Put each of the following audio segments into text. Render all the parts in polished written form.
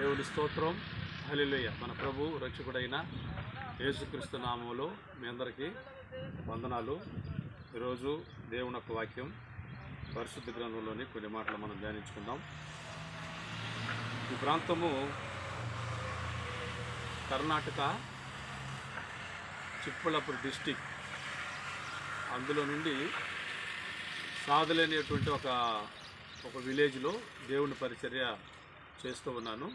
దేవుని స్తోత్రం. హల్లెలూయా. మన ప్రభు రక్షకుడైన యేసుక్రీస్తు నామములో మీ అందరికీ వందనాలు. ఈరోజు దేవుని యొక్క వాక్యం పరిశుద్ధ గ్రంథంలోని కొన్ని మాటలు మనం ధ్యానించుకుందాం. ఈ ప్రాంతము కర్ణాటక చిక్బళ్ళాపూర్ డిస్టిక్. అందులో నుండి సాధలేనేటువంటి ఒక విలేజ్లో దేవుని పరిచర్య చేస్తూ ఉన్నాను.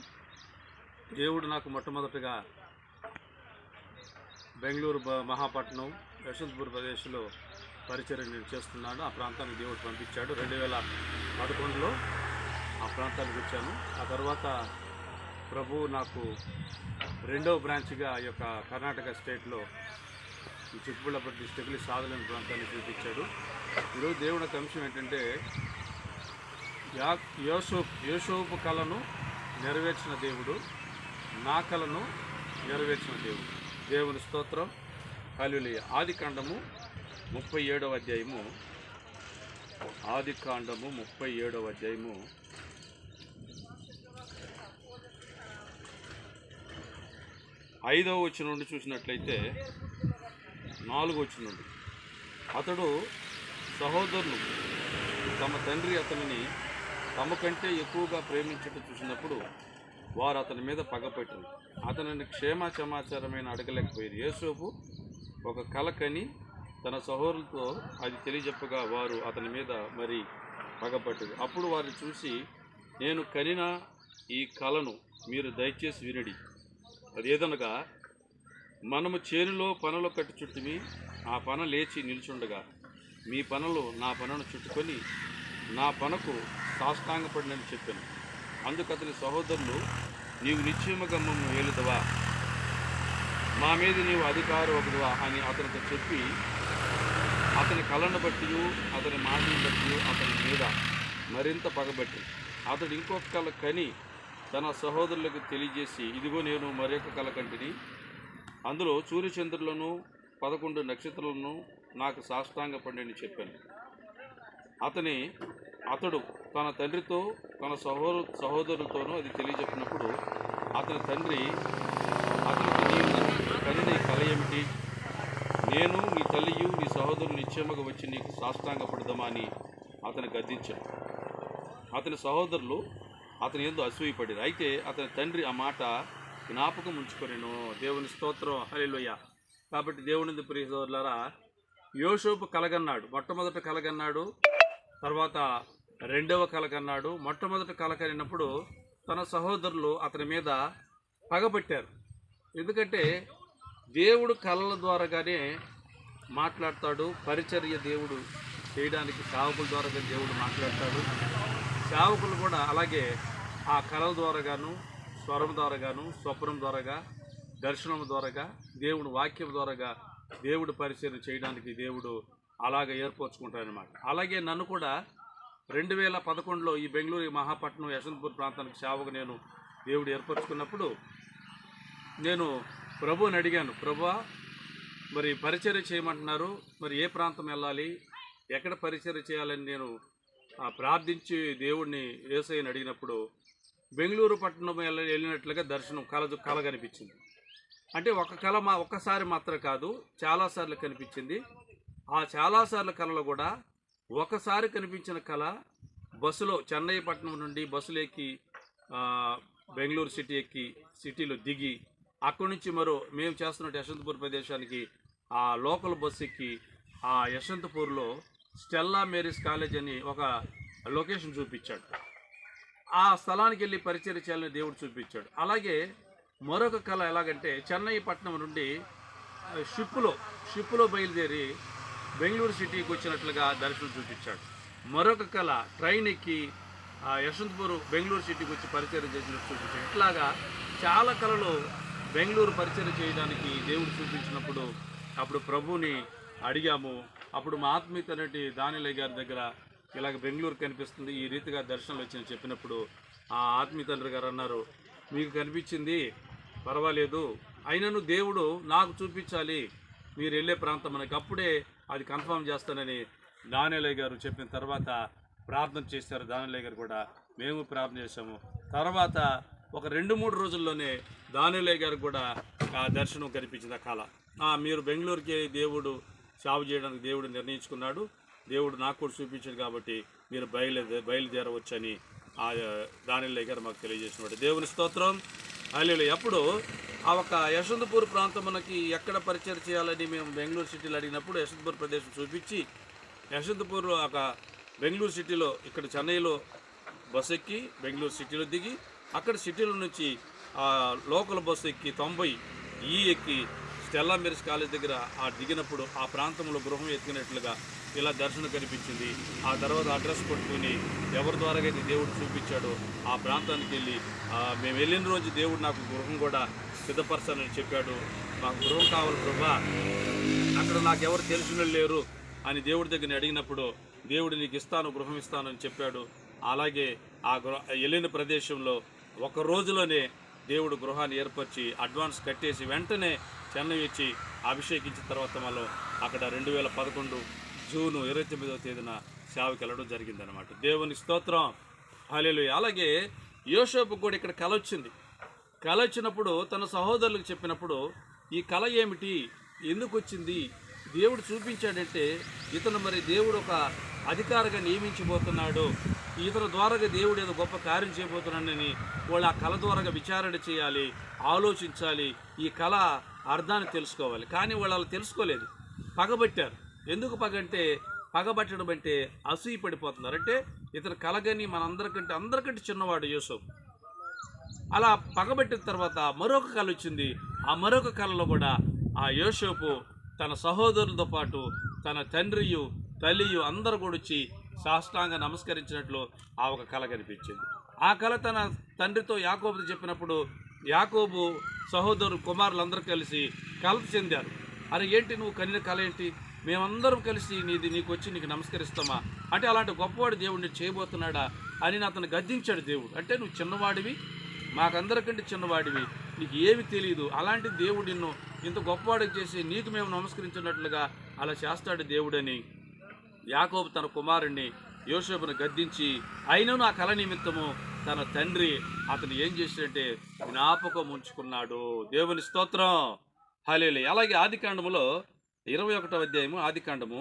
దేవుడు నాకు మొట్టమొదటిగా బెంగళూరు మహాపట్నం యశ్వంతపూర్ ప్రదేశ్లో పరిచర్య నేను చేస్తున్నాను. ఆ ప్రాంతానికి దేవుడు పంపించాడు. 2011లో ఆ ప్రాంతానికి వచ్చాను. ఆ తర్వాత ప్రభు నాకు రెండవ బ్రాంచ్గా ఈ యొక్క కర్ణాటక స్టేట్లో ఈ చిక్బళ్ళాపూర్ డిస్టిక్లో సాధలేని ప్రాంతాన్ని చూపించాడు. ఈరోజు దేవుడి యొక్క అంశం ఏంటంటే యోసేపు కళను నెరవేర్చిన దేవుడు, నా కళను నెరవేర్చిన దేవుడు. దేవుని స్తోత్రం. హల్లెలూయా. ఆదికాండము 37వ అధ్యాయము. ఆదికాండము 37వ అధ్యాయము 5వ వచనం నుండి చూసినట్లయితే 4వ వచనం నుండి, అతడు సహోదరులు తమ తండ్రి అతనిని తమ కంటే ఎక్కువగా ప్రేమించటం చూసినప్పుడు వారు అతని మీద పగపట్టింది. అతనిని క్షేమ సమాచారమైన అడగలేకపోయింది. యోసేపు ఒక కల కని తన సహోదరులతో అది తెలియజెప్పగా వారు అతని మీద మరి పగపట్టింది. అప్పుడు వారిని చూసి, నేను కనిన ఈ కలను మీరు దయచేసి వినడి. అదేదనగా, మనము చేనులో పనలు కట్టి చుట్టుమి, ఆ పన లేచి నిల్చుండగా మీ పనులు నా పనను చుట్టుకొని నా పనకు సాష్టాంగపడినని చెప్పాను. అందుకు అతని సహోదరులు, నీవు నిశ్చయముగా మమ్మల్ని ఏలుదవా, మా మీద నీవు అధికారం ఒకదువా అని అతనితో చెప్పి అతని కళను బట్టి అతని మాటలను బట్టి అతని మీద మరింత పగబట్టి అతడు ఇంకొక కళ కని తన సహోదరులకు తెలియజేసి, ఇదిగో నేను మరొక కళ కంటిని, అందులో సూర్యచంద్రులను 11 నక్షత్రాలను నాకు సాష్టాంగపడి చెప్పాను. అతడు తన తండ్రితో తన సహోదరులతోనూ అది తెలియజెప్పినప్పుడు అతని తండ్రి అతనికి, నీవు కనిన కల ఏమిటి? నేను నీ తల్లియు నీ సహోదరులు నిశ్చయముగా వచ్చి నీకు సాష్టాంగపడదామా అని అతను గద్దించాడు. అతని సహోదరులు అతని యందు అసూయపడారు. అయితే అతని తండ్రి ఆ మాట జ్ఞాపకం ఉంచుకొనెను. దేవుని స్తోత్రం. హల్లెలూయా. కాబట్టి దేవుని ప్రియ సోదరులారా, యోసేపు కలగన్నాడు. మొట్టమొదట కలగన్నాడు, తర్వాత రెండవ కలగన్నాడు. మొట్టమొదటి కల కనినప్పుడు తన సహోదరులు అతని మీద పగబట్టారు. ఎందుకంటే దేవుడు కళల ద్వారాగానే మాట్లాడతాడు. పరిచర్య దేవుడు చేయడానికి సేవకుల ద్వారా దేవుడు మాట్లాడతాడు. సేవకులు కూడా అలాగే ఆ కళల ద్వారాగాను, స్వరం ద్వారాగాను, స్వప్నం ద్వారాగా, దర్శనం ద్వారాగా, దేవుడు వాక్యం ద్వారాగా దేవుడు పరిచర్య చేయడానికి దేవుడు అలాగే ఏర్పరచుకుంటారనమాట. అలాగే నన్ను కూడా 2011లో ఈ బెంగళూరు మహాపట్నం యశ్వంతపూర్ ప్రాంతానికి సేవకు నేను దేవుడు ఏర్పరచుకున్నప్పుడు నేను ప్రభువుని అడిగాను, ప్రభువా, మరి పరిచర్య చేయమంటున్నారు, మరి ఏ ప్రాంతం వెళ్ళాలి, ఎక్కడ పరిచర్య చేయాలని నేను ప్రార్థించి దేవుడిని యేసయ్యని అడిగినప్పుడు బెంగళూరు పట్టణం వెళ్ళినట్లుగా దర్శనం కళ కనిపించింది. అంటే ఒక్కసారి మాత్రం కాదు, చాలాసార్లు కనిపించింది. ఆ చాలాసార్లు కళలో కూడా ఒకసారి కనిపించిన కళ, బస్సులో చెన్నై పట్టణం నుండి బస్సులు ఎక్కి బెంగళూరు సిటీ ఎక్కి సిటీలో దిగి అక్కడి నుంచి మేము చేస్తున్న యశ్వంతపూర్ ప్రదేశానికి ఆ లోకల్ బస్సు ఎక్కి ఆ యశ్వంతపూర్లో స్టెల్లా మేరీస్ కాలేజ్ అని ఒక లొకేషన్ చూపించాడు. ఆ స్థలానికి వెళ్ళి పరిచర్య చేయాలని దేవుడు చూపించాడు. అలాగే మరొక కళ ఎలాగంటే, చెన్నై పట్టణం నుండి షిప్పులో బయలుదేరి బెంగళూరు సిటీకి వచ్చినట్లుగా దర్శనం చూపించాడు. మరొక కళ ట్రైన్ ఎక్కి యశ్వంతపూర్ బెంగళూరు సిటీకి వచ్చి పరిచర్య చేసినట్టు చూపించాడు. ఇట్లాగా చాలా కళలు బెంగళూరు పరిచర్య చేయడానికి దేవుడు చూపించినప్పుడు అప్పుడు ప్రభువుని అడిగాము. అప్పుడు మా ఆత్మీయతనటి దానిలయ్య గారి దగ్గర ఇలాగ బెంగళూరు కనిపిస్తుంది, ఈ రీతిగా దర్శనాలు వచ్చి చెప్పినప్పుడు ఆ ఆత్మీయ తండ్రి గారు అన్నారు, మీకు కనిపించింది పర్వాలేదు, అయినను దేవుడు నాకు చూపించాలి మీరు వెళ్ళే ప్రాంతం మనకి, అప్పుడే అది కన్ఫర్మ్ చేస్తానని దానిలయ్య గారు చెప్పిన తర్వాత ప్రార్థన చేశారు. దానిలయ్య గారు కూడా మేము ప్రార్థన చేశాము. తర్వాత ఒక 2-3 రోజుల్లోనే దానియేలు గారికి కూడా ఆ దర్శనం కనిపించింది ఆ కళ. మీరు బెంగళూరుకి దేవుడు సేవ చేయడానికి దేవుడు నిర్ణయించుకున్నాడు, దేవుడు నాకు కూడా చూపించాడు కాబట్టి మీరు బయలుదేరవచ్చని ఆ దానియేలు గారు మాకు తెలియజేసినవాడు. దేవుని స్తోత్రం, హల్లెలూయా. అప్పుడు ఆ ఒక యశ్వంతపూర్ ప్రాంతం మనకి ఎక్కడ పరిచయం చేయాలని మేము బెంగళూరు సిటీలో అడిగినప్పుడు యశ్వంతపూర్ ప్రదేశం చూపించి యశ్వంతపూర్ ఒక బెంగళూరు సిటీలో ఇక్కడ చెన్నైలో బస్సు ఎక్కి బెంగళూరు సిటీలో దిగి అక్కడ సిటీలో నుంచి లోకల్ బస్సు ఎక్కి 90 ఎక్కి స్టెల్లా మెరిస్ కాలేజ్ దగ్గర దిగినప్పుడు ఆ ప్రాంతంలో గృహం ఎత్తుకున్నట్లుగా ఇలా దర్శనం కనిపించింది. ఆ తర్వాత అడ్రస్ పట్టుకుని ఎవరి ద్వారా అయితే దేవుడు చూపించాడో ఆ ప్రాంతానికి వెళ్ళి మేము వెళ్ళిన రోజు దేవుడు నాకు గృహం కూడా సిద్ధపరచాలని చెప్పాడు. మాకు గృహం కావాలి ప్రభా, అక్కడ నాకు ఎవరు తెలిసిన లేరు అని దేవుడి దగ్గర అడిగినప్పుడు దేవుడు నీకు ఇస్తాను, గృహం ఇస్తానని చెప్పాడు. అలాగే వెళ్ళిన ప్రదేశంలో ఒక రోజులోనే దేవుడు గృహాన్ని ఏర్పరిచి అడ్వాన్స్ కట్టేసి వెంటనే చెన్నై ఇచ్చి అభిషేకించిన తర్వాత మనం అక్కడ 2011 జూన్ 29వ తేదీన సేవకి వెళ్ళడం జరిగిందనమాట. దేవుని స్తోత్రం, హల్లెలూయా. అలాగే యోసేపు కూడా ఇక్కడ కల వచ్చింది. కల వచ్చినప్పుడు తన సహోదరులకు చెప్పినప్పుడు ఈ కళ ఏమిటి, ఎందుకు వచ్చింది, దేవుడు చూపించాడంటే ఇతను మరి దేవుడు ఒక అధికారిగా నియమించబోతున్నాడు, ఇతని ద్వారాగా దేవుడు ఏదో గొప్ప కార్యం చేయబోతున్నాడని వాళ్ళు ఆ కళ ద్వారాగా విచారణ చేయాలి, ఆలోచించాలి, ఈ కళ అర్థాన్ని తెలుసుకోవాలి. కానీ వాళ్ళు అలా తెలుసుకోలేదు, పగబట్టారు. ఎందుకు పగ అంటే పగబట్టడం అంటే అసూయ పడిపోతున్నారు. అంటే ఇతను కలగని అందరికంటే చిన్నవాడు యోసేపు. అలా పగబట్టిన తర్వాత మరొక కళ వచ్చింది. ఆ మరొక కళలో కూడా ఆ యోసేపు తన సహోదరులతో పాటు తన తండ్రియు తల్లియు అందరూ కూడా వచ్చి సాష్టాంగ నమస్కరించినట్లు ఆ ఒక కళ కనిపించింది. ఆ కళ తన తండ్రితో యాకోబుతో చెప్పినప్పుడు యాకోబు సహోదరు కుమారులందరూ కలిసి కలత చెందారు. అరే ఏంటి నువ్వు కనిన కళ ఏంటి, మేమందరం కలిసి నీకు వచ్చి నీకు నమస్కరిస్తామా అంటే అలాంటి గొప్పవాడు దేవుడిని చేయబోతున్నాడా అని అతను గద్దించాడు దేవుడు. అంటే నువ్వు చిన్నవాడివి, మాకందరికంటే చిన్నవాడివి, నీకు ఏమి తెలియదు, అలాంటి దేవుడు నిన్ను ఇంత గొప్పవాడికి చేసి నీకు మేము నమస్కరించినట్లుగా అలా చేస్తాడు దేవుడని యాకోబు తన కుమారుణ్ణి యోసేపును గద్దించి అయినను ఆ కళ నిమిత్తము తన తండ్రి అతను ఏం చేశాడంటే జ్ఞాపకం ఉంచుకున్నాడు. దేవుని స్తోత్రం, హల్లెలూయా. అలాగే ఆదికాండములో 21వ అధ్యాయము ఆదికాండము,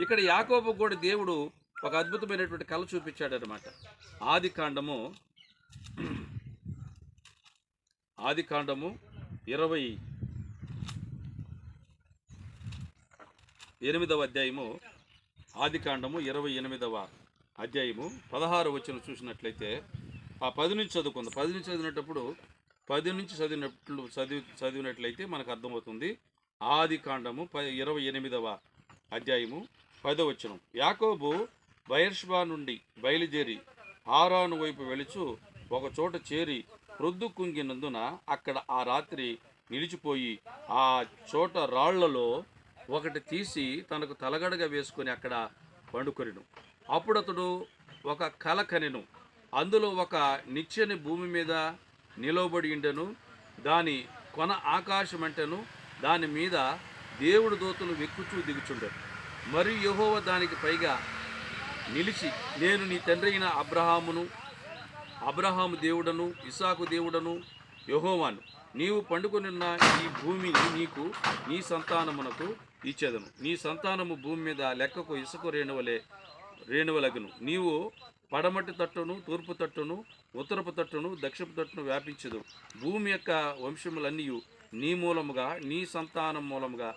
ఇక్కడ యాకోబు కూడా దేవుడు ఒక అద్భుతమైనటువంటి కళ చూపించాడు అనమాట. ఆదికాండము 28వ అధ్యాయము, ఆదికాండము 28వ అధ్యాయము 16వ వచనం చూసినట్లయితే ఆ 10 నుంచి చదువుకుందాం. 10 నుంచి చదివినప్పుడు 10 నుంచి చదివినట్లయితే మనకు అర్థమవుతుంది. ఆదికాండము 28వ అధ్యాయము 10వ వచనం. యాకోబు బయర్షెబా నుండి బయలుదేరి హారాను వైపు వెళుచు ఒక చోట చేరి ప్రొద్దు కుంగినందున అక్కడ ఆ రాత్రి నిలిచిపోయి ఆ చోట రాళ్లలో ఒకటి తీసి తనకు తలగడగా వేసుకొని అక్కడ పండుకొనెను. అప్పుడు అతడు ఒక కల కనెను. అందులో ఒక నిచ్చెన భూమి మీద నిలవబడి ఉండెను, దాని కొన ఆకాశమంటెను, దాని మీద దేవుడు దూతలు వెక్కుచూ దిగుచుండెను. మరియు యెహోవా దానికి పైగా నిలిచి నేను నీ తండ్రి అయిన అబ్రహాము దేవుడను ఇస్సాకు దేవుడను యెహోవాను, నీవు పండుకొనున్న ఈ భూమిని నీకు నీ సంతానమునకు ఇచ్చేదను. నీ సంతానము భూమి మీద లెక్కకు ఇసుక రేణువలగును. నీవు పడమటి తట్టును, తూర్పు తట్టును, ఉత్తరపు తట్టును, దక్షిణపు తట్టును వ్యాపించదు. భూమి యొక్క వంశములన్నీ నీ మూలముగా నీ సంతానం మూలముగా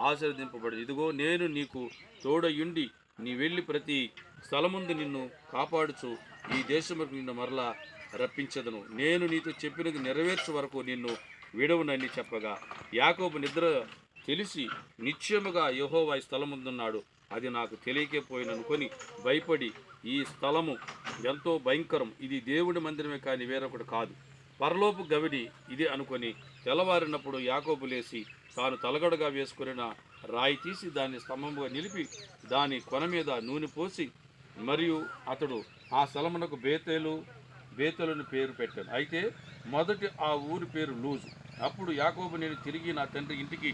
ఆశీర్వదింపబడి, ఇదిగో నేను నీకు తోడయుండి నీ వెళ్ళి ప్రతి స్థలముందు నిన్ను కాపాడుచు ఈ దేశముకు నిన్ను మరలా రప్పించదను. నేను నీతో చెప్పినది నెరవేర్చే వరకు నిన్ను విడవునని చెప్పగా యాకోబు నిద్ర తెలిసి నిశ్చయముగా యెహోవా ఈ స్థలముందున్నాడు, అది నాకు తెలియకపోయిననుకొని భయపడి ఈ స్థలము ఎంతో భయంకరం, ఇది దేవుడి మందిరమే కానీ వేరొకటి కాదు, పరలోపు గవిడి ఇది అనుకొని తెల్లవారినప్పుడు యాకోబు లేచి తాను తలగడగా వేసుకున్న రాయి తీసి దాన్ని స్తంభముగా నిలిపి దాని కొన మీద నూనె పోసి మరియు అతడు ఆ స్థలమునకు బేతేలుని పేరు పెట్టాడు. అయితే మొదటి ఆ ఊరి పేరు లూజు. అప్పుడు యాకోబు నేను తిరిగి నా తండ్రి ఇంటికి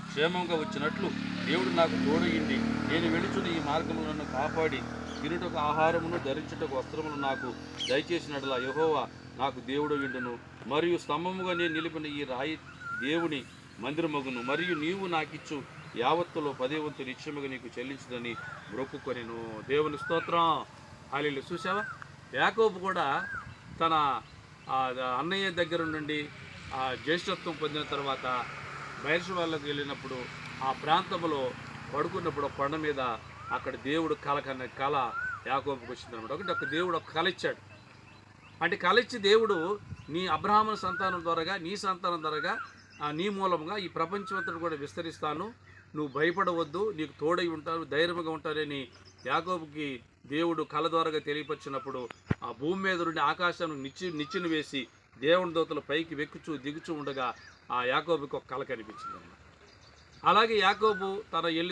క్షేమంగా వచ్చినట్లు దేవుడు నాకు తోడయిండి నేను వెళుచున్న ఈ మార్గమును నన్ను కాపాడి తినుటకు ఆహారమును ధరించుటకు వస్త్రమును నాకు దయచేసినట్లా యెహోవా నాకు దేవుడు విండును, మరియు స్తంభముగా నేను నిలిపిన ఈ రాయి దేవుని మందిరమగును, మరియు నీవు నాకిచ్చు యావత్తులో 10వ వంతు నిత్యముగా నీకు చెల్లించుదని మొక్కుకొనెను. దేవుని స్తోత్రం. హల్లెలూయా. చూసావా, యాకోబు కూడా తన అన్నయ్య దగ్గర నుండి జ్యేష్ఠత్వం పొందిన తర్వాత బయర్షెబాలోకి వెళ్ళినప్పుడు ఆ ప్రాంతంలో పడుకున్నప్పుడు కొండ మీద అక్కడ దేవుడు కళ యాకోబుకి వచ్చిందనమాట. ఒక దేవుడు ఒక కళ ఇచ్చాడు. అంటే కళ ఇచ్చి దేవుడు నీ అబ్రహాము సంతానం ద్వారాగా, నీ సంతానం ద్వారాగా, నీ మూలంగా ఈ ప్రపంచమంతటి కూడా విస్తరిస్తాను, నువ్వు భయపడవద్దు, నీకు తోడై ఉంటాను, ధైర్యంగా ఉంటానని యాకోబుకి దేవుడు కళ ద్వారాగా తెలియపరిచినప్పుడు ఆ భూమి మీద నుండి ఆకాశాన్ని నిచ్చెన వేసి దేవుని దూతలు పైకి వెక్కుచూ దిగుచూ ఉండగా ఆ యాకోబుకి ఒక కళ కనిపించింది అన్నమాట. అలాగే యాకోబు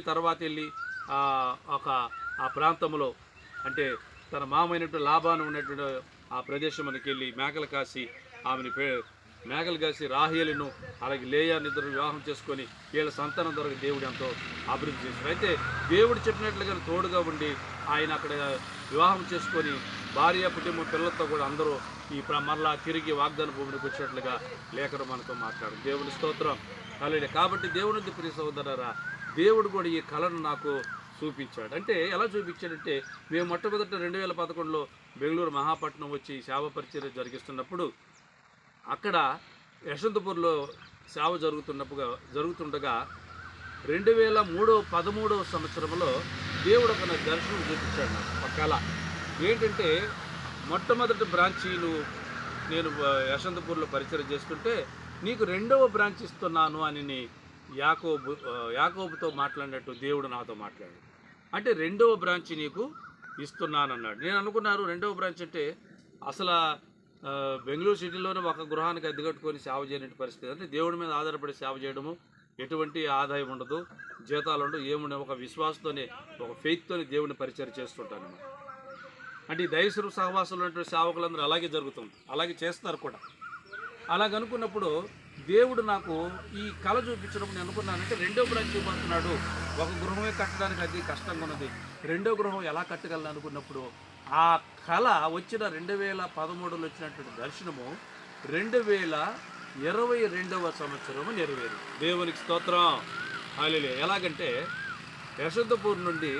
తర్వాత వెళ్ళి ఆ ప్రాంతంలో అంటే తన మామైనటువంటి లాబాను ఉన్నటువంటి ఆ ప్రదేశంకి వెళ్ళి మేకలు కాసి మేకలు కాసి రాహేలును అలాగే లేయాని ఇద్దరు వివాహం చేసుకొని వీళ్ళ సంతానం ద్వారా దేవుడు ఎంతో అభివృద్ధి చేశారు. అయితే దేవుడు చెప్పినట్లుగా తోడుగా ఉండి ఆయన అక్కడ వివాహం చేసుకొని భార్య కుటుంబం పిల్లలతో కూడా అందరూ మరలా తిరిగి వాగ్దాన భూమికి వచ్చినట్లుగా లేఖను మనతో మాట్లాడు. దేవుని స్తోత్రం. అలాగే కాబట్టి దేవుని ప్రియ సహోదరులారా, దేవుడు కూడా ఈ కళను నాకు చూపించాడు. అంటే ఎలా చూపించాడంటే, మేము మొట్టమొదట 2011లో బెంగళూరు మహాపట్నం వచ్చి సేవ పరిచర్య జరిగిస్తున్నప్పుడు అక్కడ యశవంతపూర్లో సేవ జరుగుతుండగా 2013వ సంవత్సరంలో దేవుడు ఒక దర్శనం చూపించాడు నాకు ఒక కళ. ఏంటంటే, మొట్టమొదటి బ్రాంచీ నేను యశవంతపూర్లో పరిచయం చేస్తుంటే నీకు 2వ బ్రాంచ్ ఇస్తున్నాను అని యాకోబుతో మాట్లాడినట్టు దేవుడు నాతో మాట్లాడాడు. అంటే 2వ బ్రాంచ్ నీకు ఇస్తున్నానన్నాడు. నేను అనుకున్నాను 2వ బ్రాంచ్ అంటే అసలు బెంగళూరు సిటీలోనే ఒక గృహానికి అద్దెకట్టుకొని సేవ చేయని పరిస్థితి. అంటే దేవుడి మీద ఆధారపడి సేవ చేయడము, ఎటువంటి ఆదాయం ఉండదు, జీతాలు ఉండవు, ఏముండవు, ఒక విశ్వాసంతోనే ఒక ఫెయిత్తోనే దేవుడిని పరిచయం చేస్తుంటాను. అంటే ఈ దైవస్వరూ సహవాసంలో ఉన్నటువంటి సేవకులందరూ అలాగే జరుగుతుంది, అలాగే చేస్తారు కూడా. అలాగనుకున్నప్పుడు దేవుడు నాకు ఈ కళ చూపించినప్పుడు నేను అనుకున్నానంటే 2వ బ్రాంచ్ చూపిస్తున్నాడు. ఒక గృహమే కట్టడానికి అది కష్టంగా ఉన్నది, 2వ గృహం ఎలా కట్టగలను అనుకున్నప్పుడు ఆ కళ వచ్చిన 2013లో వచ్చినటువంటి దర్శనము 2022వ సంవత్సరము నెరవేరు. దేవునికి స్తోత్రం. హల్లెలూయా. ఎలాగంటే యశవంతపూర్ నుండి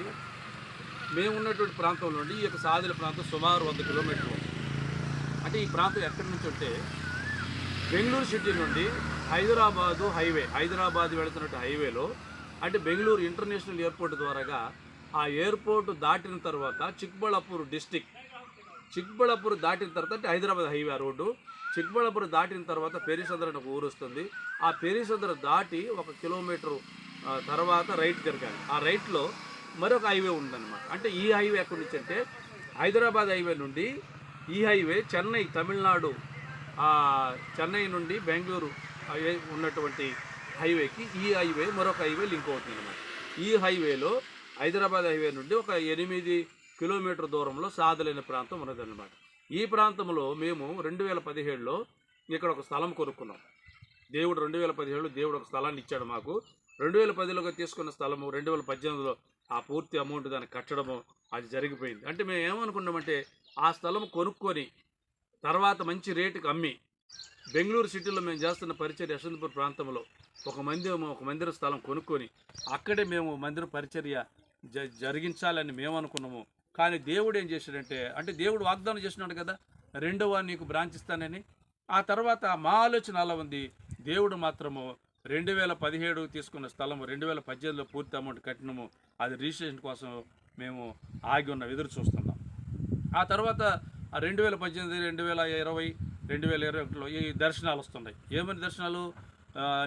మేము ఉన్నటువంటి ప్రాంతం నుండి ఈ యొక్క సాదిల ప్రాంతం సుమారు 100 కిలోమీటర్లు. అంటే ఈ ప్రాంతం ఎక్కడి నుంచి అంటే బెంగళూరు సిటీ నుండి హైదరాబాద్ వెళుతున్నట్టు హైవేలో అంటే బెంగళూరు ఇంటర్నేషనల్ ఎయిర్పోర్ట్ ద్వారాగా ఆ ఎయిర్పోర్ట్ దాటిన తర్వాత చిక్బళ్ళాపూర్ దాటిన తర్వాత అంటే హైదరాబాద్ హైవే రోడ్డు, చిక్బళ్ళాపూర్ దాటిన తర్వాత పెరిసంద్ర అని ఒక ఊరు వస్తుంది. ఆ పెరిసంద్ర దాటి 1 కిలోమీటరు తర్వాత రైట్ తిరగాలి. ఆ రైట్లో మరొక హైవే ఉందన్నమాట. అంటే ఈ హైవే ఎక్కడి నుంచి అంటే హైదరాబాద్ హైవే నుండి ఈ హైవే చెన్నై, తమిళనాడు, చెన్నై నుండి బెంగళూరు ఉన్నటువంటి హైవేకి ఈ హైవే మరొక హైవే లింక్ అవుతుంది అన్నమాట. ఈ హైవేలో హైదరాబాద్ హైవే నుండి ఒక 8 కిలోమీటర్ దూరంలో సాధలైన ప్రాంతం ఉన్నదన్నమాట. ఈ ప్రాంతంలో మేము 2017లో ఇక్కడ ఒక స్థలం కొనుక్కున్నాం. 2017లో దేవుడు ఒక స్థలాన్ని ఇచ్చాడు మాకు. 2010లో తీసుకున్న స్థలము 2018లో ఆ పూర్తి అమౌంట్ దాన్ని కట్టడము అది జరిగిపోయింది. అంటే మేము ఏమనుకున్నామంటే ఆ స్థలం కొనుక్కొని తర్వాత మంచి రేటుకి అమ్మి బెంగళూరు సిటీలో మేము చేస్తున్న పరిచర్య యశవంతపూర్ ప్రాంతంలో ఒక మందిర స్థలం కొనుక్కొని అక్కడే మేము మందిర పరిచర్య జరిగించాలని మేము అనుకున్నాము. కానీ దేవుడు ఏం చేశాడంటే, అంటే దేవుడు వాగ్దానం చేస్తున్నాడు కదా 2వ నీకు బ్రాంచ్ ఇస్తానని. ఆ తర్వాత మా ఆలోచన అలా ఉంది. దేవుడు మాత్రము 2017 తీసుకున్న స్థలము 2018లో పూర్తి అమౌంట్ కట్టినము. అది రిజిస్ట్రేషన్ కోసం మేము ఆగి ఉన్నాం, ఎదురు చూస్తున్నాం. ఆ తర్వాత 2018, 2020, 2021లో ఈ దర్శనాలు వస్తున్నాయి. ఏమని దర్శనాలు?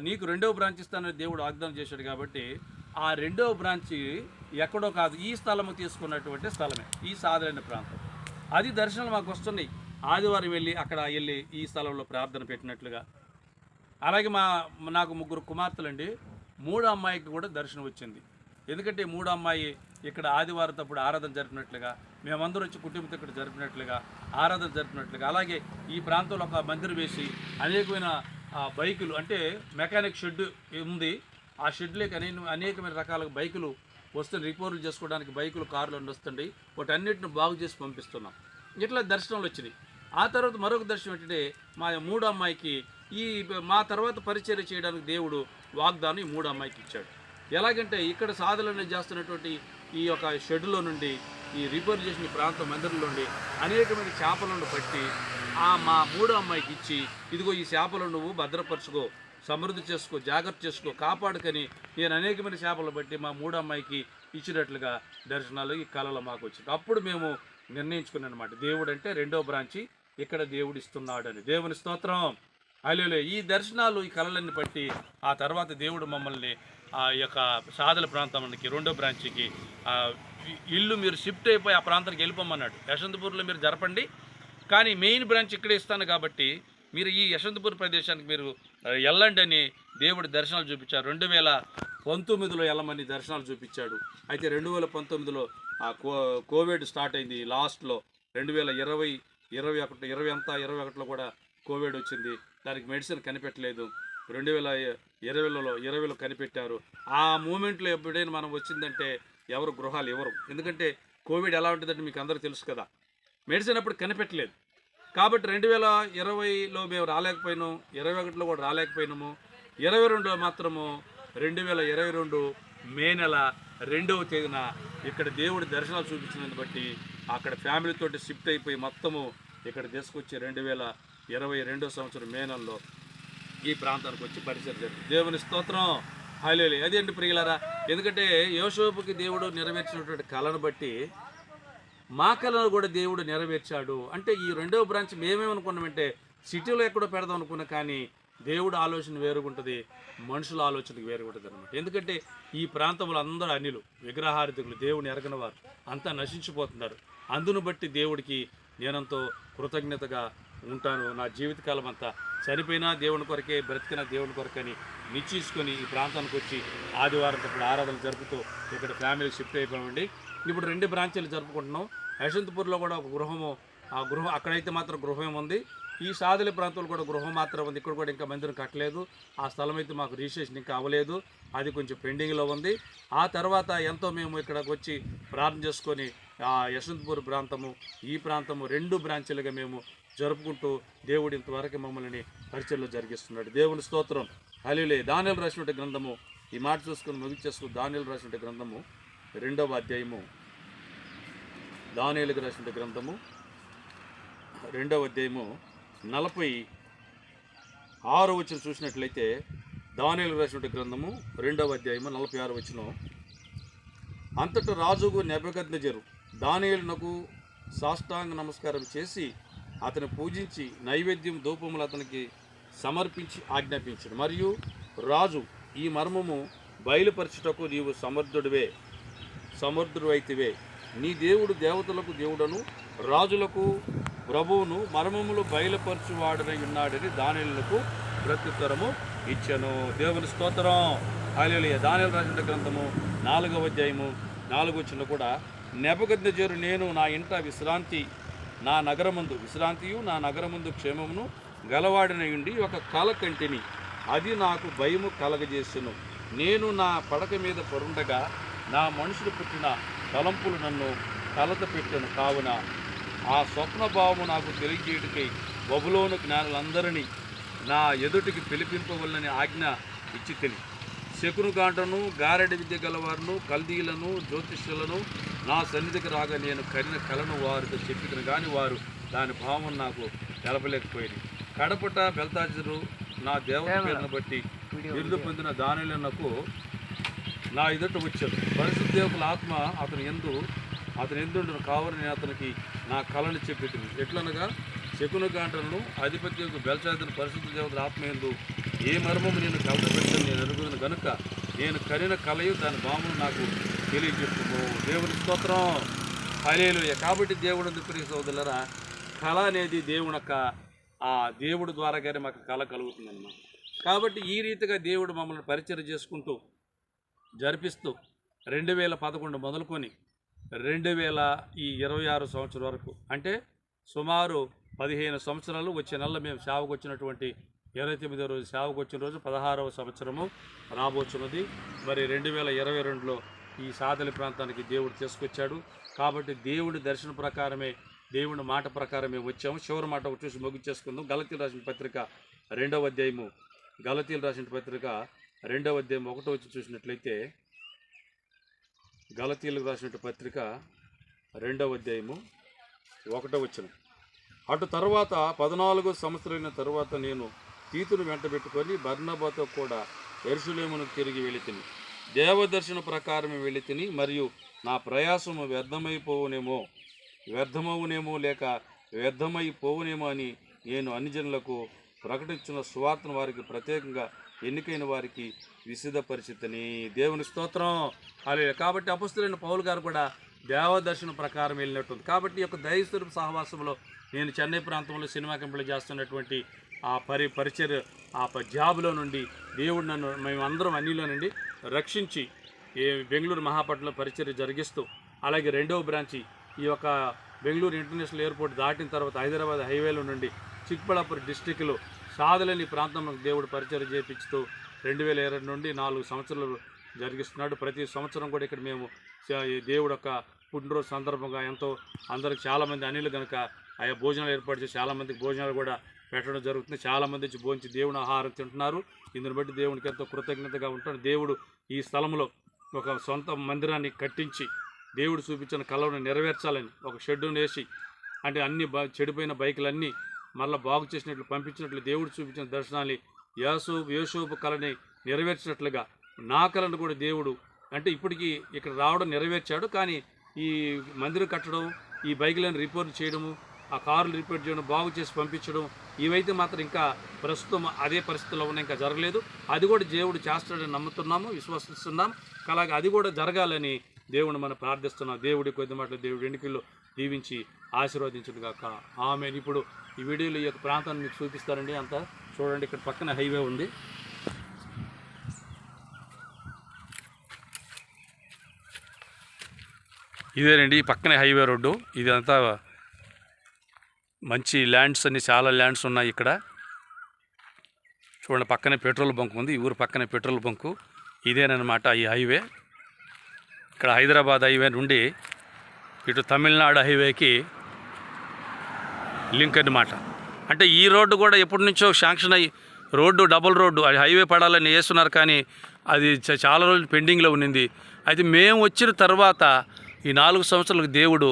నీకు 2వ బ్రాంచ్ ఇస్తానని దేవుడు వాగ్దానం చేశాడు కాబట్టి ఆ 2వ బ్రాంచ్ ఎక్కడో కాదు, ఈ స్థలము తీసుకున్నటువంటి స్థలమే, ఈ సాధన ప్రాంతం. అది దర్శనాలు మాకు వస్తున్నాయి. ఆదివారం అక్కడ వెళ్ళి ఈ స్థలంలో ప్రార్థన పెట్టినట్లుగా. అలాగే నాకు 3 కుమార్తెలండి. 3వ అమ్మాయికి కూడా దర్శనం వచ్చింది. ఎందుకంటే 3వ అమ్మాయి ఇక్కడ ఆదివారం తప్పుడు ఆరాధన జరిపినట్లుగా, మేమందరూ వచ్చి కుటుంబంతో ఇక్కడ జరిపినట్లుగా, ఆరాధన జరిపినట్లుగా. అలాగే ఈ ప్రాంతంలో ఒక మందిరం వేసి అనేకమైన బైకులు, అంటే మెకానిక్ షెడ్ ఉంది. ఆ షెడ్లోకి అనేకమైన రకాల బైకులు వస్తుంది, రిపేర్లు చేసుకోవడానికి బైకులు, కార్లు వస్తుండే. వాటన్నిటిని బాగు చేసి పంపిస్తున్నాం. ఇట్లా దర్శనాలు వచ్చినాయి. ఆ తర్వాత మరొక దర్శనం ఏంటంటే మా మూడో అమ్మాయికి మా తర్వాత పరిచర్య చేయడానికి దేవుడు వాగ్దానం ఈ మూడో అమ్మాయికి ఇచ్చాడు. ఎలాగంటే ఇక్కడ సాధనలు చేస్తున్నటువంటి ఈ యొక్క షెడ్లో నుండి ఈ రిపేర్ చేసిన ప్రాంతం మందిరంలో నుండి అనేకమైన చేపలను పట్టి మా మూడో అమ్మాయికి ఇచ్చి, ఇదిగో ఈ చేపలను నువ్వు భద్రపరచుకో, సమృద్ధి చేసుకో, జాగ్రత్త చేసుకో, కాపాడుకని నేను అనేకమైన చేపలు బట్టి మా మూడో అమ్మాయికి ఇచ్చినట్లుగా దర్శనాలు ఈ కళలు మాకు వచ్చింది. అప్పుడు మేము నిర్ణయించుకున్నాం అనమాట, దేవుడు అంటే రెండో బ్రాంచి ఇక్కడ దేవుడు ఇస్తున్నాడు అని. దేవుని స్తోత్రం. హల్లెలూయా. ఈ దర్శనాలు ఈ కళలన్నీ బట్టి ఆ తర్వాత దేవుడు మమ్మల్ని ఆ యొక్క సాదల ప్రాంతానికి రెండో బ్రాంచ్కి ఇల్లు మీరు షిఫ్ట్ అయిపోయి ఆ ప్రాంతానికి వెళ్ళిపోమన్నాడు. యశవంతపూర్లో మీరు జరపండి, కానీ మెయిన్ బ్రాంచ్ ఇక్కడే ఇస్తాను కాబట్టి మీరు ఈ యశవంతపూర్ ప్రదేశానికి మీరు వెళ్ళండి అని దేవుడు దర్శనాలు చూపించారు. 2019లో వెళ్ళమని దర్శనాలు చూపించాడు. అయితే 2019లో కోవిడ్ స్టార్ట్ అయింది. లాస్ట్లో 2020, 21లో కూడా కోవిడ్ వచ్చింది. దానికి మెడిసిన్ కనిపెట్టలేదు. 2020లో కనిపెట్టారు. ఆ మూమెంట్లో ఎప్పుడైనా మనం వచ్చిందంటే ఎవరు గృహాలు ఇవ్వరు. ఎందుకంటే కోవిడ్ ఎలా ఉంటుందంటే మీకు అందరూ తెలుసు కదా, మెడిసిన్ అప్పుడు కనిపెట్టలేదు. కాబట్టి 2020లో మేము రాలేకపోయినాం, 21లో కూడా రాలేకపోయినాము. 22లో మాత్రము 2022 మే నెల 2వ తేదీన ఇక్కడ దేవుడి దర్శనాలు చూపించినందుకు బట్టి అక్కడ ఫ్యామిలీతోటి షిఫ్ట్ అయిపోయి మొత్తము ఇక్కడ తీసుకొచ్చి 2022 సంవత్సరం మే నెలలో ఈ ప్రాంతానికి వచ్చి పరిచయం జరిగింది. దేవుని స్తోత్రం. హల్లెలూయా. అదేంటి ప్రియులారా, ఎందుకంటే యోసేపుకి దేవుడు నెరవేర్చినటువంటి కళను బట్టి మా కళను కూడా దేవుడు నెరవేర్చాడు. అంటే ఈ రెండవ బ్రాంచ్ మేమేమనుకున్నామంటే సిటీలో ఎక్కడో పెడదాం అనుకున్నా, కానీ దేవుడు ఆలోచన వేరుగుంటుంది, మనుషుల ఆలోచనకు వేరుగుంటుంది అనమాట. ఎందుకంటే ఈ ప్రాంతంలో అందరూ అన్యులు, విగ్రహారాధికులు, దేవుని ఎరగని వారు అంతా నశించిపోతున్నారు. అందును బట్టి దేవుడికి నేనంతో కృతజ్ఞతగా ఉంటాను. నా జీవితకాలం అంతా చనిపోయినా దేవుని కొరకే, బ్రతికిన దేవుని కొరకని నిశ్చయించుకొని ఈ ప్రాంతానికి వచ్చి ఆదివారం ఇప్పుడు ఆరాధన జరుపుతూ ఇక్కడ ఫ్యామిలీ షిఫ్ట్ అయిపోయామండి. ఇప్పుడు 2 బ్రాంచీలు జరుపుకుంటున్నాం. యశవంతపూర్లో కూడా ఒక గృహము, ఆ గృహం అక్కడైతే మాత్రం గృహం ఉంది. ఈ సాదలి ప్రాంతంలో కూడా గృహం మాత్రం ఉంది. ఇక్కడ కూడా ఇంకా మందిరం కట్టలేదు. ఆ స్థలం అయితే మాకు రిజిస్ట్రేషన్ ఇంకా అవ్వలేదు, అది కొంచెం పెండింగ్లో ఉంది. ఆ తర్వాత ఎంతో మేము ఇక్కడికి వచ్చి ప్రార్థన చేసుకొని యశవంతపూర్ ప్రాంతము, ఈ ప్రాంతము 2 బ్రాంచీలుగా మేము జరుపుకుంటూ దేవుడు ఇంతవరకు మమ్మల్ని పరిచయలో జరిగిస్తున్నాడు. దేవుని స్తోత్రం. హల్లెలూయా. దానియేలు రాసినటువంటి గ్రంథము, ఈ మాట చూసుకొని ముగించేసుకుని దానియేలు రాసినటువంటి గ్రంథము 2వ అధ్యాయము, దానియేలుకు రాసిన గ్రంథము 2వ అధ్యాయము 46వ వచనం చూసినట్లయితే, దానియేలు రాసిన గ్రంథము 2వ అధ్యాయము 46వ వచనం, అంతటా రాజుకు నెబుకద్నెజరు దానియేలునకు సాష్టాంగ నమస్కారం చేసి అతను పూజించి నైవేద్యం ధూపములు అతనికి సమర్పించి ఆజ్ఞాపించాడు. మరియు రాజు, ఈ మర్మము బయలుపరచుటకు నీవు సమర్థుడైతివే. నీ దేవుడు దేవతలకు దేవుడను రాజులకు ప్రభువును మర్మములు బయలుపరచువాడనై ఉన్నాడని దానియేలునకు ప్రత్యుత్తరము ఇచ్చెను. దేవుని స్తోత్రం. హల్లెలూయా. దానియేలు రాసిన గ్రంథము 4వ అధ్యాయము 4వ వచనంలో కూడా, నెబుకద్నెజరు నేను నా ఇంట విశ్రాంతియు నా నగరమందు క్షేమమును గలవాడినై ఉండి ఒక కల కంటిని, అది నాకు భయము కలగజేసెను. నేను నా పడక మీద పరుండగా నా మనుషులు పుట్టిన తలంపులు నన్ను కలత పెట్టెను. కావున ఆ స్వప్నభావము నాకు తెలియజేయుటకై బబులోను జ్ఞానులందరినీ నా ఎదుటికి పిలిపింపవలనని ఆజ్ఞ ఇచ్చి తెలి. శకునుగాంటను, గారెడి విద్య గలవారును, కల్దీలను, జ్యోతిష్యులను నా సన్నిధికి రాగా నేను కరిన కలను వారితో చెప్పిన కానీ వారు దాని భావం నాకు తెలపలేకపోయింది. కడపట బెల్తాజరు నా దేవత పేరును బట్టి బిరుదు పొందిన దానియేలునకు నా ఎదుట వచ్చాడు. పరిశుద్ధ దేవుల ఆత్మ అతని ఎందుండును కావున నేను అతనికి నా కళను చెప్పితిని. ఎట్లనగా శకునుగాంటను అధిపత్యకు బెల్షాజరు పరిశుద్ధ దేవతల ఆత్మ యందు ఏ మర్మము నేను కలతపెట్టని నేను అనుకున్నాను గనుక నేను కరిన కలయు దాని భావమును నాకు తెలియజెప్పుము. దేవుని స్తోత్రం. హల్లెలూయా. కాబట్టి దేవుడు ప్రియ సోదరులారా, కళ అనేది దేవుడు ద్వారాగానే మాకు కళ కలుగుతుందన్నమాట. కాబట్టి ఈ రీతిగా దేవుడు మమ్మల్ని పరిచయం చేసుకుంటూ జరిపిస్తూ 2011 మొదలుకొని 2026 సంవత్సరం వరకు, అంటే సుమారు 15 సంవత్సరాలు. వచ్చే నెలలో మేము సేవకు వచ్చినటువంటి 29వ రోజు సేవకు వచ్చిన రోజు 16వ సంవత్సరము రాబోతున్నది. మరి 2022లో ఈ సాదలి ప్రాంతానికి దేవుడు తీసుకొచ్చాడు. కాబట్టి దేవుడి దర్శన ప్రకారమే దేవుని మాట ప్రకారం మేము వచ్చాము. చివరి మాట ఒకటి చూసి ముగించేసుకుందాం. గలతీయులు రాసిన పత్రిక 2వ అధ్యాయము, గలతీయులు రాసిన పత్రిక 2వ అధ్యాయం 1 వచ్చి చూసినట్లయితే, గలతీయులకు రాసిన పత్రిక 2వ అధ్యాయము 1 వచనం. అటు తర్వాత 14 సంవత్సరాలైన తరువాత నేను తీతును వెంటబెట్టుకొని బర్నబాతో కూడా యెరూషలేమునకు తిరిగి వెళితిని. దేవదర్శన ప్రకారమే వెళితిని. మరియు నా ప్రయాసము వ్యర్థమవునేమో లేక వ్యర్థమైపోవునేమో అని నేను అన్ని జనులకు ప్రకటించిన సువార్తను వారికి ప్రత్యేకంగా ఎన్నికైన వారికి విసిద్ధపరిచితిని. దేవుని స్తోత్రం. అలా కాబట్టి అపొస్తలుడైన పౌలు గారు కూడా దేవదర్శన ప్రకారం వెళ్ళినట్టుంది. కాబట్టి ఈ యొక్క దైవస్వరూప సహవాసంలో నేను చెన్నై ప్రాంతంలో సినిమా కంపెనీలు చేస్తున్నటువంటి ఆ పరిచర్య జాబ్లో నుండి దేవుడు నన్ను మేమందరం అన్నిలో నుండి రక్షించి బెంగళూరు మహాపట్నంలో పరిచర్య జరిగిస్తూ, అలాగే 2వ బ్రాంచి ఈ యొక్క బెంగళూరు ఇంటర్నేషనల్ ఎయిర్పోర్ట్ దాటిన తర్వాత హైదరాబాద్ హైవేలో నుండి చిక్బళ్ళాపూర్ డిస్టిక్లో సాధలేని ప్రాంతంలో దేవుడు పరిచర్య చేయించుతూ 2020 నుండి 4 సంవత్సరాలు జరిగిస్తున్నాడు. ప్రతి సంవత్సరం కూడా ఇక్కడ మేము దేవుడు యొక్క పుట్టినరోజు సందర్భంగా ఎంతో అందరికి చాలామంది అనిలు కనుక ఆయా భోజనాలు ఏర్పాటు చేసి చాలామందికి భోజనాలు కూడా పెట్టడం జరుగుతుంది. చాలామంది వచ్చి భోంచి దేవుని ఆహారం తింటున్నారు. ఇందుని బట్టి దేవునికి ఎంతో కృతజ్ఞతగా ఉంటాడు. దేవుడు ఈ స్థలంలో ఒక సొంత మందిరాన్ని కట్టించి దేవుడు చూపించిన కళను నెరవేర్చాలని ఒక షెడ్డును వేసి, అంటే అన్ని చెడిపోయిన బైకులన్నీ మళ్ళీ బాగు చేసినట్లు పంపించినట్లు దేవుడు చూపించిన దర్శనాన్ని యోసేపు కళని నెరవేర్చినట్లుగా నా కళను కూడా దేవుడు అంటే ఇప్పటికీ ఇక్కడ రావడం నెరవేర్చాడు. కానీ ఈ మందిరం కట్టడం, ఈ బైకులను రిపేర్ చేయడము, ఆ కార్లు రిపేర్ చేయడం, బాగు చేసి పంపించడం, ఇవైతే మాత్రం ఇంకా ప్రస్తుతం అదే పరిస్థితుల్లో ఉన్నాయి, ఇంకా జరగలేదు. అది కూడా దేవుడు చేస్తాడని నమ్ముతున్నాము, విశ్వసిస్తున్నాం. అలాగే అది కూడా జరగాలని దేవుని మనం ప్రార్థిస్తున్నాం. దేవుడి కొద్ది మాటలు దేవుడి ఎన్నికల్లో దీవించి ఆశీర్వదించును గాక. ఆమేన్. ఇప్పుడు ఈ వీడియోలో ఈ యొక్క ప్రాంతాన్ని మీకు చూపిస్తారండి. అంతా చూడండి, ఇక్కడ పక్కన హైవే ఉంది. ఇదేనండి ఈ పక్కనే హైవే రోడ్డు. ఇదంతా మంచి ల్యాండ్స్ అన్ని, చాలా ల్యాండ్స్ ఉన్నాయి ఇక్కడ. చూడండి, పక్కనే పెట్రోల్ బంక్ ఉంది. ఈ ఊరు పక్కనే పెట్రోల్ బంకు. ఇదేనమాట ఈ హైవే. ఇక్కడ హైదరాబాద్ హైవే నుండి ఇటు తమిళనాడు హైవేకి లింక్ అన్నమాట. అంటే ఈ రోడ్డు కూడా ఎప్పటి నుంచో శాంక్షన్ అయ్యి రోడ్డు, డబుల్ రోడ్డు, అది హైవే పడాలని వేస్తున్నారు. కానీ అది చాలా రోజులు పెండింగ్లో ఉన్నింది. అయితే మేము వచ్చిన తర్వాత ఈ 4 సంవత్సరాలకు దేవుడు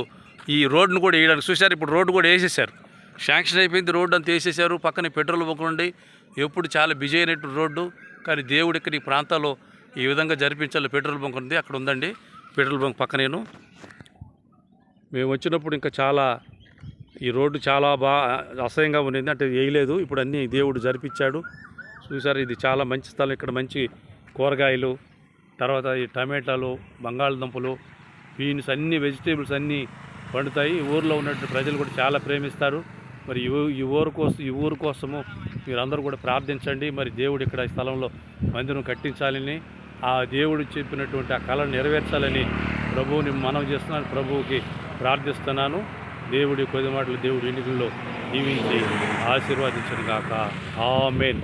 ఈ రోడ్డును కూడా వేయడానికి చూశారు. ఇప్పుడు రోడ్డు కూడా వేసేసారు, శాంక్షన్ అయిపోయింది. రోడ్డు అంతా వేసేసారు. పక్కనే పెట్రోల్ బంక్ ఉండి ఎప్పుడు చాలా బిజీ అయినట్టు రోడ్డు. కానీ దేవుడు ఇక్కడ ఈ ప్రాంతాల్లో ఈ విధంగా జరిపించాలి. పెట్రోల్ బంక్ ఉంది, అక్కడ ఉందండి పెట్రోల్ బంక్ పక్కనేను. మేము వచ్చినప్పుడు ఇంకా చాలా ఈ రోడ్డు చాలా అసహ్యంగా ఉండింది, అంటే వేయలేదు. ఇప్పుడు అన్నీ దేవుడు జరిపించాడు. చూసారు, ఇది చాలా మంచి స్థలం. ఇక్కడ మంచి కూరగాయలు, తర్వాత ఈ టమాటాలు, బంగాళదుంపలు, బీన్స్, అన్ని వెజిటేబుల్స్ అన్నీ పండుతాయి. ఊరిలో ఉన్నట్టు ప్రజలు కూడా చాలా ప్రేమిస్తారు. మరి ఈ ఊరు కోసము మీరందరూ కూడా ప్రార్థించండి. మరి దేవుడు ఇక్కడ ఈ స్థలంలో మందిరం కట్టించాలని, ఆ దేవుడు చెప్పినటువంటి ఆ కళను నెరవేర్చాలని ప్రభువుని మనవి చేస్తున్నాను, ప్రభువుకి ప్రార్థిస్తున్నాను. దేవుడి కొద్ది మాటలు దేవుడి ఎన్నికల్లో దీవించి ఆశీర్వాదించను గాక. ఆమేన్.